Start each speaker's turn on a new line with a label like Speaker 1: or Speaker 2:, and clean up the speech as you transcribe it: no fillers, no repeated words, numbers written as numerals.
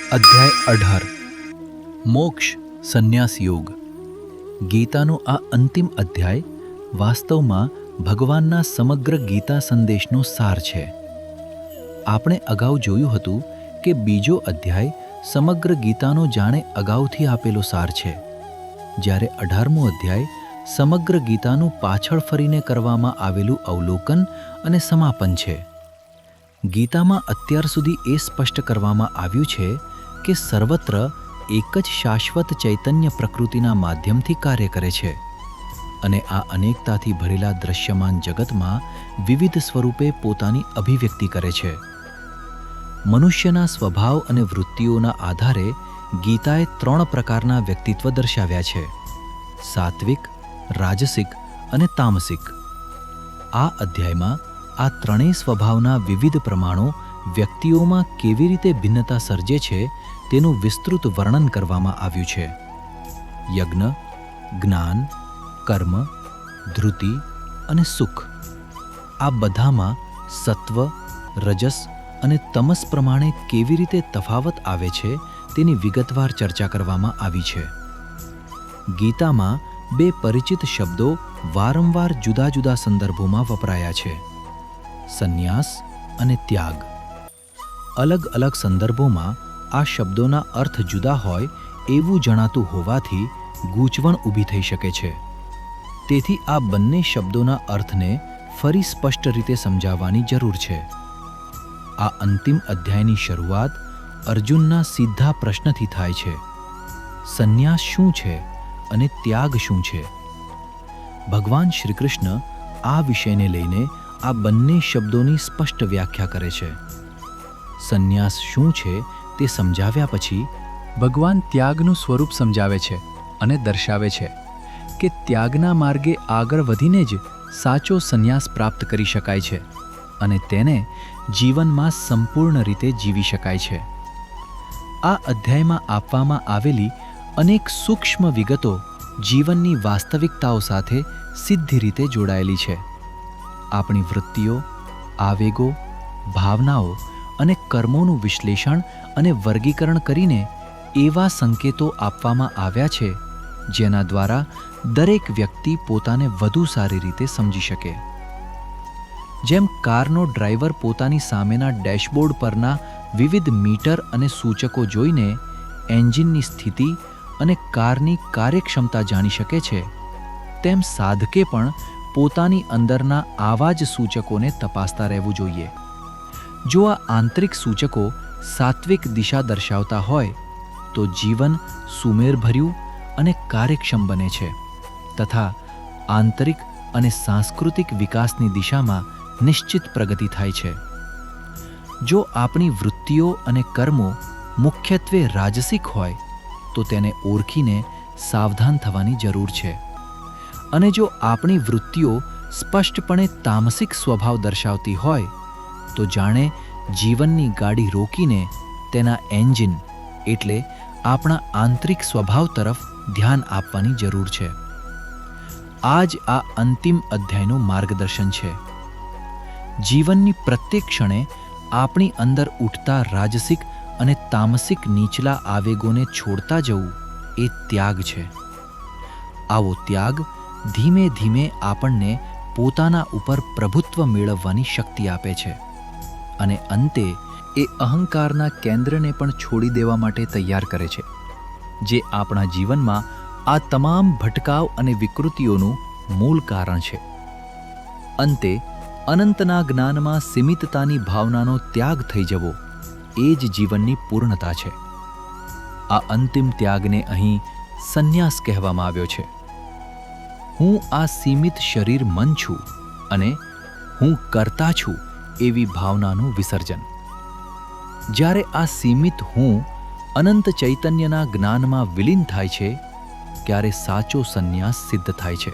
Speaker 1: અધ્યાય 18 મોક્ષ સંન્યાસ યોગ. ગીતાનો આ અંતિમ અધ્યાય વાસ્તવમાં ભગવાનના સમગ્ર ગીતા સંદેશનો સાર છે. આપણે અગાઉ જોયું હતું કે બીજો અધ્યાય સમગ્ર ગીતાનો જાણે અગાઉથી આપેલો સાર છે, જ્યારે 18મો અધ્યાય સમગ્ર ગીતાનું પાછળ ફરીને કરવામાં આવેલું અવલોકન અને સમાપન છે. ગીતામાં અત્યાર સુધી એ સ્પષ્ટ કરવામાં આવ્યું છે કે સર્વત્ર એક જ શાશ્વત ચૈતન્ય પ્રકૃતિના માધ્યમથી કાર્ય કરે છે અને આ અનેકતાથી ભરેલા દૃશ્યમાન જગતમાં વિવિધ સ્વરૂપે પોતાની અભિવ્યક્તિ કરે છે. મનુષ્યના સ્વભાવ અને વૃત્તિઓના આધારે ગીતાએ 3 પ્રકારના વ્યક્તિત્વ દર્શાવ્યા છે: સાત્વિક, રાજસિક અને તામસિક. આ અધ્યાયમાં આ ત્રણેય સ્વભાવના વિવિધ પ્રમાણો વ્યક્તિઓમાં કેવી રીતે ભિન્નતા સર્જે છે તેનું વિસ્તૃત વર્ણન કરવામાં આવ્યું છે. યજ્ઞ, જ્ઞાન, કર્મ, ધૃતિ અને સુખ, આ બધામાં સત્વ, રજસ અને તમસ પ્રમાણે કેવી રીતે તફાવત આવે છે તેની વિગતવાર ચર્ચા કરવામાં આવી છે. ગીતામાં 2 પરિચિત શબ્દો વારંવાર જુદા જુદા સંદર્ભોમાં વપરાયા છે: સંન્યાસ અને ત્યાગ. અલગ અલગ સંદર્ભોમાં આ શબ્દોના અર્થ જુદા હોય એવું જણાતું હોવાથી ગૂંચવણ ઊભી થઈ શકે છે. તેથી આ બંને શબ્દોના અર્થને ફરી સ્પષ્ટ રીતે સમજાવવાની જરૂર છે. આ અંતિમ અધ્યાયની શરૂઆત અર્જુનના સીધા પ્રશ્નથી થાય છે: સંન્યાસ શું છે અને ત્યાગ શું છે? ભગવાન શ્રી કૃષ્ણ આ વિષયને લઈને આ બંને શબ્દોની સ્પષ્ટ વ્યાખ્યા કરે છે. સંન્યાસ શું છે તે સમજાવ્યા પછી
Speaker 2: ભગવાન ત્યાગનું સ્વરૂપ સમજાવે છે અને દર્શાવે છે કે ત્યાગના માર્ગે આગળ વધીને જ સાચો સંન્યાસ પ્રાપ્ત કરી શકાય છે અને તેને જીવનમાં સંપૂર્ણ રીતે જીવી શકાય છે. આ અધ્યાયમાં આપવામાં આવેલી અનેક સૂક્ષ્મ વિગતો જીવનની વાસ્તવિકતાઓ સાથે સીધી રીતે જોડાયેલી છે. આપણી વૃત્તિઓ, આવેગો, ભાવનાઓ અને કર્મોનું વિશ્લેષણ અને વર્ગીકરણ કરીને એવા સંકેતો આપવામાં આવ્યા છે જેના દ્વારા દરેક વ્યક્તિ પોતાને વધુ સારી રીતે સમજી શકે. જેમ કારનો ડ્રાઈવર પોતાની સામેના ડેશબોર્ડ પરના વિવિધ મીટર અને સૂચકો જોઈને એન્જિનની સ્થિતિ અને કારની કાર્યક્ષમતા જાણી શકે છે, તેમ સાધકે પણ પોતાની અંદરના આવા જ સૂચકોને તપાસતા રહેવું જોઈએ. જો આ આંતરિક સૂચકો સાત્વિક દિશા દર્શાવતા હોય તો જીવન સુમેળભર્યું અને કાર્યક્ષમ બને છે તથા આંતરિક અને સાંસ્કૃતિક વિકાસની દિશામાં નિશ્ચિત પ્રગતિ થાય છે. જો આપણી વૃત્તિઓ અને કર્મો મુખ્યત્વે રાજસિક હોય તો તેને ઓળખીને સાવધાન થવાની જરૂર છે, અને જો આપણી વૃત્તિઓ સ્પષ્ટપણે તામસિક સ્વભાવ દર્શાવતી હોય તો જાણે જીવનની ગાડી રોકીને તેના એન્જિન એટલે આપણા આંતરિક સ્વભાવ તરફ ધ્યાન આપવાની જરૂર છે. આ જ આ અંતિમ અધ્યાયનું માર્ગદર્શન છે. જીવનની પ્રત્યેક ક્ષણે આપણી અંદર ઉઠતા રાજસિક અને તામસિક નીચલા આવેગોને છોડતા જવું એ ત્યાગ છે. આવો ત્યાગ ધીમે ધીમે આપણને પોતાના ઉપર પ્રભુત્વ મેળવવાની શક્તિ આપે છે અને અંતે એ અહંકારના કેન્દ્રને પણ છોડી દેવા માટે તૈયાર કરે છે, જે આપણા જીવનમાં આ તમામ ભટકાવ અને વિકૃતિઓનું મૂળ કારણ છે. અંતે અનંતના જ્ઞાનમાં સીમિતતાની ભાવનાનો ત્યાગ થઈ જવો એ જ જીવનની પૂર્ણતા છે. આ અંતિમ ત્યાગને અહીં સંન્યાસ કહેવામાં આવ્યો છે. હું આ સીમિત શરીર મન છું અને હું કરતા છું એવી ભાવનાનું વિસર્જન. જ્યારે આ સીમિત હું અનંત ચૈતન્યના જ્ઞાનમાં વિલીન થાય છે ત્યારે સાચો સંન્યાસ સિદ્ધ થાય છે.